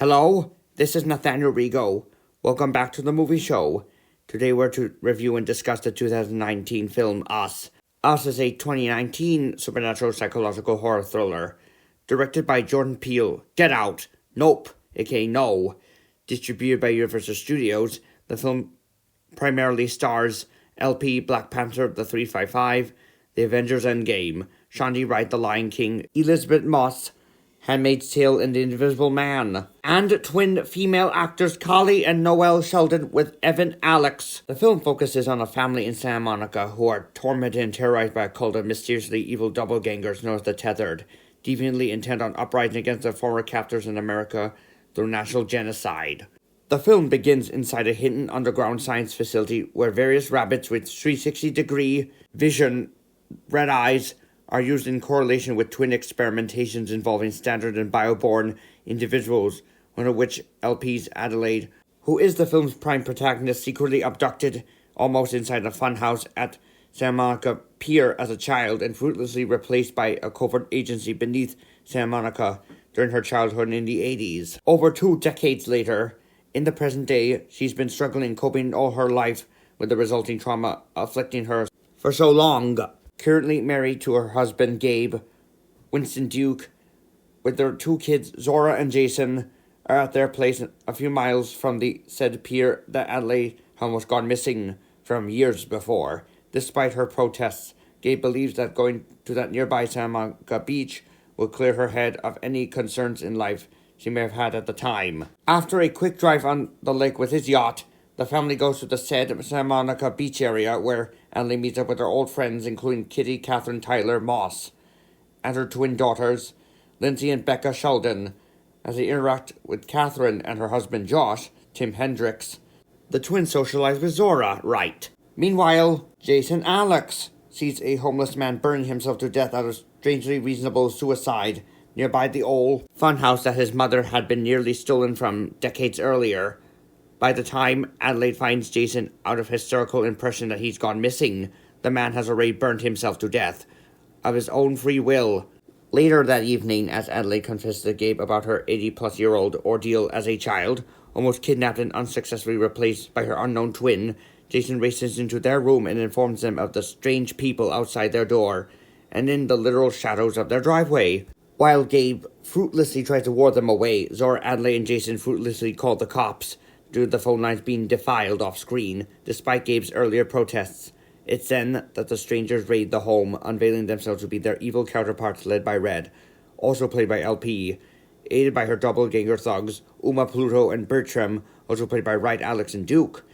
Hello, this is Nathaniel Rigo. Welcome back to the movie show. Today we're to review and discuss the 2019 film Us. Us is a 2019 supernatural psychological horror thriller. Directed by Jordan Peele. Get Out. Nope, aka No. Distributed by Universal Studios, the film primarily stars LP, Black Panther, The 355, The Avengers Endgame, Shonda Rhimes, The Lion King, Elizabeth Moss, Handmaid's Tale, and The Invisible Man, and twin female actors Carly and Noelle Sheldon with Evan Alex. The film focuses on a family in Santa Monica who are tormented and terrorized by a cult of mysteriously evil doppelgangers known as the Tethered, deviantly intent on uprising against their former captors in America through national genocide. The film begins inside a hidden underground science facility where various rabbits with 360-degree vision, red eyes, are used in correlation with twin experimentations involving standard and bioborn individuals, one of which LP's Adelaide, who is the film's prime protagonist, secretly abducted almost inside a funhouse at Santa Monica Pier as a child and fruitlessly replaced by a covert agency beneath Santa Monica during her childhood in the 80s. Over 2 decades later, in the present day, she's been struggling, coping all her life with the resulting trauma afflicting her for so long. Currently married to her husband, Gabe, Winston Duke, with their 2 kids, Zora and Jason, are at their place a few miles from the said pier that Adelaide had almost gone missing from years before. Despite her protests, Gabe believes that going to that nearby Santa Monica beach will clear her head of any concerns in life she may have had at the time. After a quick drive on the lake with his yacht, the family goes to the said Santa Monica beach area where Adelaide meets up with her old friends, including Kitty Catherine Tyler Moss and her twin daughters, Lindsay and Becca Sheldon. As they interact with Catherine and her husband Josh, Tim Hendricks, the twins socialize with Zora, right. Meanwhile, Jason Alex sees a homeless man burning himself to death out of strangely reasonable suicide nearby the old funhouse that his mother had been nearly stolen from decades earlier. By the time Adelaide finds Jason out of hysterical impression that he's gone missing, the man has already burned himself to death of his own free will. Later that evening, as Adelaide confesses to Gabe about her 80-plus-year-old ordeal as a child, almost kidnapped and unsuccessfully replaced by her unknown twin, Jason races into their room and informs them of the strange people outside their door and in the literal shadows of their driveway. While Gabe fruitlessly tries to ward them away, Zora, Adelaide, and Jason fruitlessly call the cops due to the phone lines being defiled off-screen, despite Gabe's earlier protests. It's then that the strangers raid the home, unveiling themselves to be their evil counterparts led by Red, also played by LP, aided by her doppelganger thugs, Uma, Pluto, and Bertram, also played by Wright, Alex, and Duke.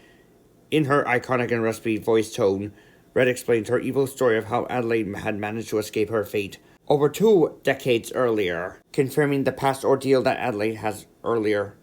In her iconic and raspy voice tone, Red explains her evil story of how Adelaide had managed to escape her fate over 2 decades earlier, confirming the past ordeal that Adelaide has earlier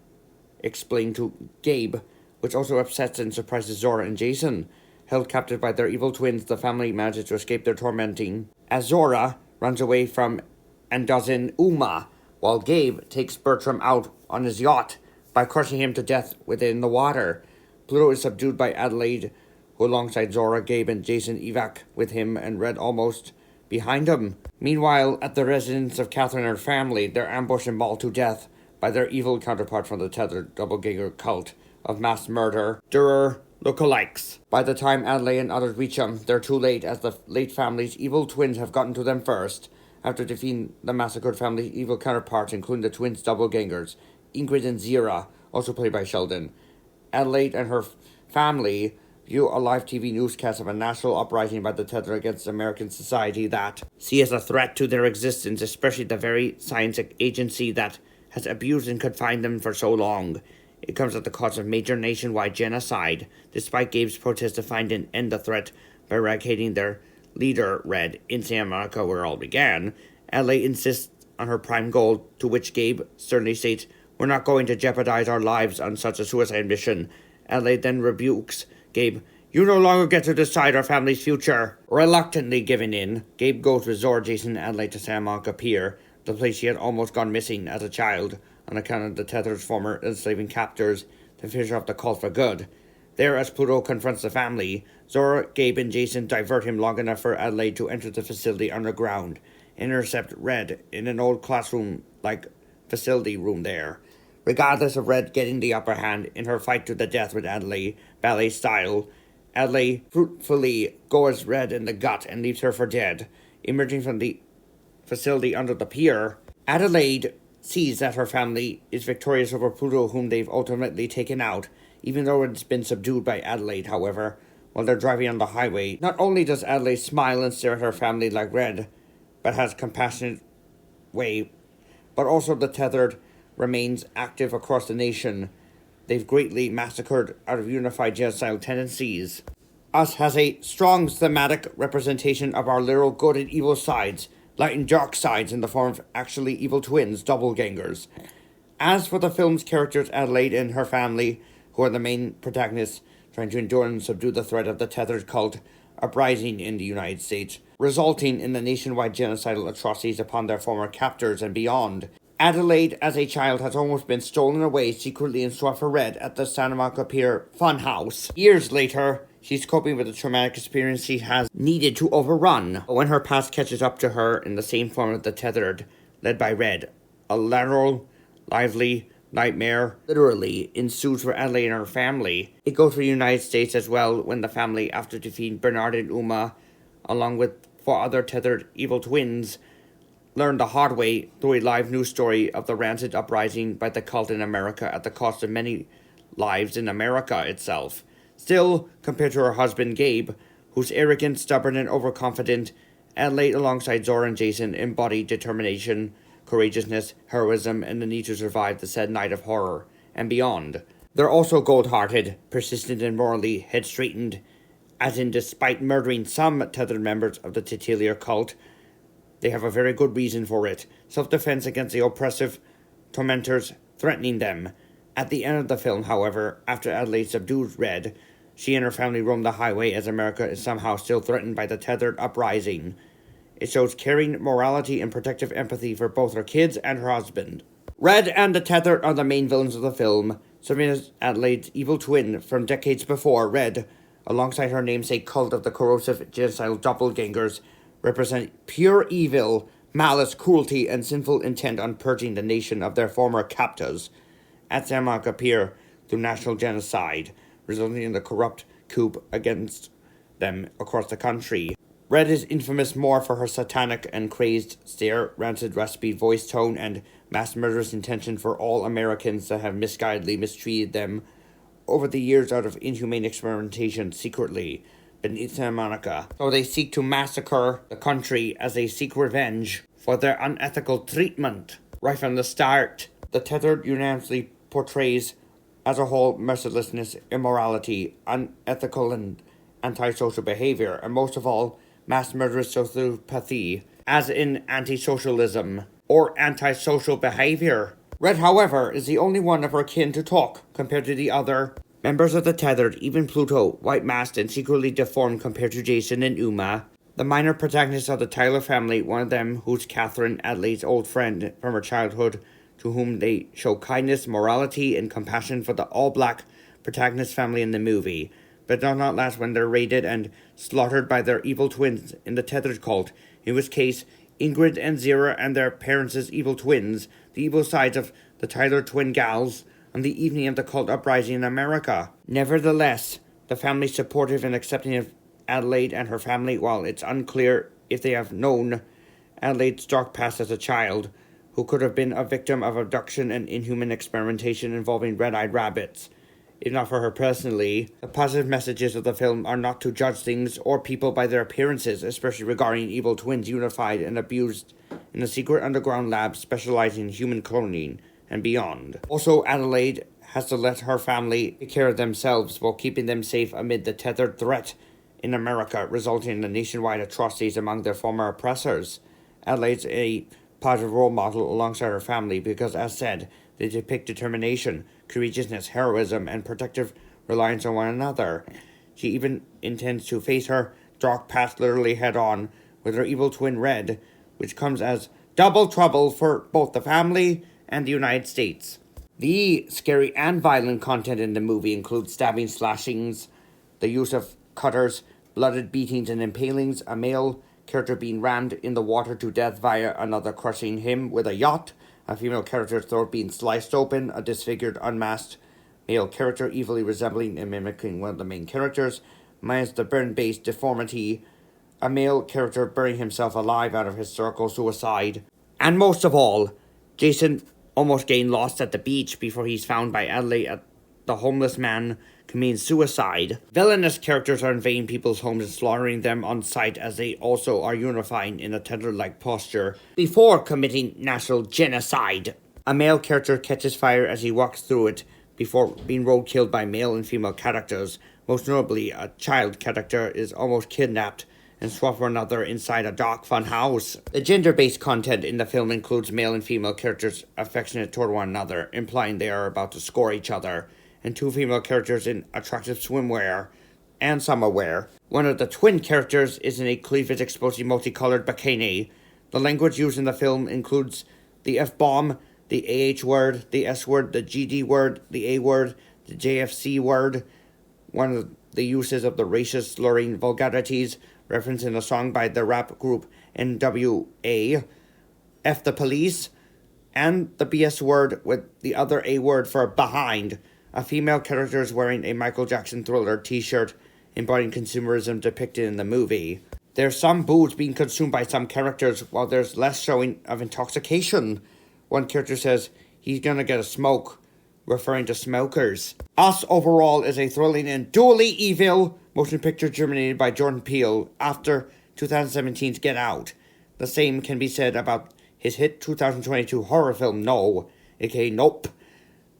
explained to Gabe, which also upsets and surprises Zora and Jason. Held captive by their evil twins, the family manages to escape their tormenting, as Zora runs away from and does in Uma, while Gabe takes Bertram out on his yacht by crushing him to death within the water. Pluto is subdued by Adelaide, who alongside Zora, Gabe, and Jason evac with him and Red almost behind him. Meanwhile, at the residence of Catherine and her family, they're ambushed and mauled to death by their evil counterpart from the Tethered doppelganger cult of mass murderer lookalikes. By the time Adelaide and others reach them, they're too late, as the late family's evil twins have gotten to them first, after defeating the massacred family's evil counterparts, including the twins' doppelgangers, Ingrid and Zira, also played by Sheldon. Adelaide and her family view a live TV newscast of a national uprising by the Tether against American society that see as a threat to their existence, especially the very science agency that has abused and confined them for so long. It comes at the cost of major nationwide genocide, despite Gabe's protest to find and end the threat by eradicating their leader, Red, in Santa Monica, where it all began. Adelaide insists on her prime goal, to which Gabe sternly states, "We're not going to jeopardize our lives on such a suicide mission." Adelaide then rebukes Gabe, "You no longer get to decide our family's future." Reluctantly giving in, Gabe goes with Zora, Jason, and Adelaide to Santa Monica Pier, the place she had almost gone missing as a child, on account of the Tether's former enslaving captors, to finish off the cult for good. There, as Pluto confronts the family, Zora, Gabe, and Jason divert him long enough for Adelaide to enter the facility underground, and intercept Red in an old classroom-like facility room there. Regardless of Red getting the upper hand in her fight to the death with Adelaide, ballet style, Adelaide fruitfully gores Red in the gut and leaves her for dead. Emerging from the facility under the pier, Adelaide sees that her family is victorious over Pluto, whom they've ultimately taken out, even though it's been subdued by Adelaide, however. While they're driving on the highway, not only does Adelaide smile and stare at her family like Red, but has compassionate way, but also the Tethered remains active across the nation. They've greatly massacred out of unified genocidal tendencies. Us has a strong thematic representation of our literal good and evil sides, light and dark sides in the form of actually evil twins, doppelgangers. As for the film's characters, Adelaide and her family, who are the main protagonists, trying to endure and subdue the threat of the Tethered cult uprising in the United States, resulting in the nationwide genocidal atrocities upon their former captors and beyond. Adelaide, as a child, has almost been stolen away secretly and swapped for Red at the Santa Monica Pier Funhouse. Years later, she's coping with the traumatic experience she has needed to overrun. When her past catches up to her in the same form of the Tethered, led by Red, a lateral, lively nightmare literally ensues for Adelaide and her family. It goes for the United States as well when the family, after defeating Bernard and Uma, along with 4 other Tethered evil twins, learned the hard way through a live news story of the rancid uprising by the cult in America at the cost of many lives in America itself. Still, compared to her husband Gabe, who's arrogant, stubborn, and overconfident, Adelaide, alongside Zora and Jason, embody determination, courageousness, heroism, and the need to survive the said night of horror and beyond. They're also cold-hearted, persistent, and morally head-straightened, as in despite murdering some Tethered members of the titular cult, they have a very good reason for it. Self-defense against the oppressive tormentors threatening them. At the end of the film, however, after Adelaide subdues Red, she and her family roam the highway as America is somehow still threatened by the Tethered uprising. It shows caring morality and protective empathy for both her kids and her husband. Red and the Tethered are the main villains of the film, serving as Adelaide's evil twin from decades before. Red, alongside her namesake cult of the corrosive genocidal doppelgangers, represent pure evil, malice, cruelty, and sinful intent on purging the nation of their former captors at Santa Monica Pier through national genocide, resulting in the corrupt coup against them across the country. Red is infamous more for her satanic and crazed stare, rancid recipe voice tone, and mass murderous intention for all Americans that have misguidedly mistreated them over the years out of inhumane experimentation secretly beneath Santa Monica. So they seek to massacre the country as they seek revenge for their unethical treatment. Right from the start, the Tethered unanimously portrays as a whole mercilessness, immorality, unethical and antisocial behavior, and most of all, mass murderous sociopathy, as in anti-socialism or antisocial behavior. Red, however, is the only one of her kin to talk compared to the other members of the Tethered, even Pluto, white-masked and secretly deformed compared to Jason and Uma. The minor protagonists of the Tyler family, one of them who's Catherine, Adelaide's old friend from her childhood, to whom they show kindness, morality, and compassion for the all-black protagonist family in the movie, but does not last when they're raided and slaughtered by their evil twins in the Tethered cult, in which case Ingrid and Zira and their parents' evil twins, the evil sides of the Tyler twin gals, on the evening of the cult uprising in America. Nevertheless, the family supportive and accepting of Adelaide and her family, while it's unclear if they have known Adelaide's dark past as a child, who could have been a victim of abduction and inhuman experimentation involving red-eyed rabbits. If not for her personally, the positive messages of the film are not to judge things or people by their appearances, especially regarding evil twins unified and abused in a secret underground lab specializing in human cloning and beyond. Also, Adelaide has to let her family take care of themselves while keeping them safe amid the Tethered threat in America, resulting in the nationwide atrocities among their former oppressors. Adelaide's a positive role model alongside her family because, as said, they depict determination, courageousness, heroism, and protective reliance on one another. She even intends to face her dark past literally head-on with her evil twin Red, which comes as double trouble for both the family and the United States. The scary and violent content in the movie includes stabbing, slashings, the use of cutters, blooded beatings and impalings, a male character being rammed in the water to death via another crushing him with a yacht, a female character's throat being sliced open, a disfigured, unmasked male character evilly resembling and mimicking one of the main characters, minus the burn-based deformity, a male character burying himself alive out of hysterical suicide. And most of all, Jason almost getting lost at the beach before he's found by Adelaide at the homeless man committing suicide. Villainous characters are invading people's homes and slaughtering them on sight, as they also are unifying in a Tender-like posture before committing national genocide. A male character catches fire as he walks through it before being roadkilled by male and female characters. Most notably, a child character is almost kidnapped and swapped for another inside a dark fun house. The gender-based content in the film includes male and female characters affectionate toward one another, implying they are about to score each other, and two female characters in attractive swimwear and summerwear. One of the twin characters is in a cleavage-exposing multicolored bikini. The language used in the film includes the F-bomb, the AH word, the S word, the GD word, the A word, the JFC word, one of the uses of the racist slurring vulgarities referenced in a song by the rap group NWA, F the police, and the BS word with the other A word for behind. A female character is wearing a Michael Jackson Thriller t-shirt embodying consumerism depicted in the movie. There's some booze being consumed by some characters, while there's less showing of intoxication. One character says he's gonna get a smoke, referring to smokers. Us overall is a thrilling and dually evil motion picture germinated by Jordan Peele after 2017's Get Out. The same can be said about his hit 2022 horror film No, aka Nope.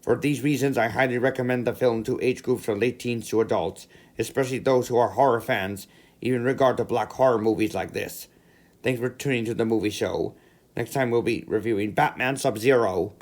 For these reasons, I highly recommend the film to age groups from late teens to adults, especially those who are horror fans, even in regard to black horror movies like this. Thanks for tuning to the movie show. Next time we'll be reviewing Batman Sub-Zero.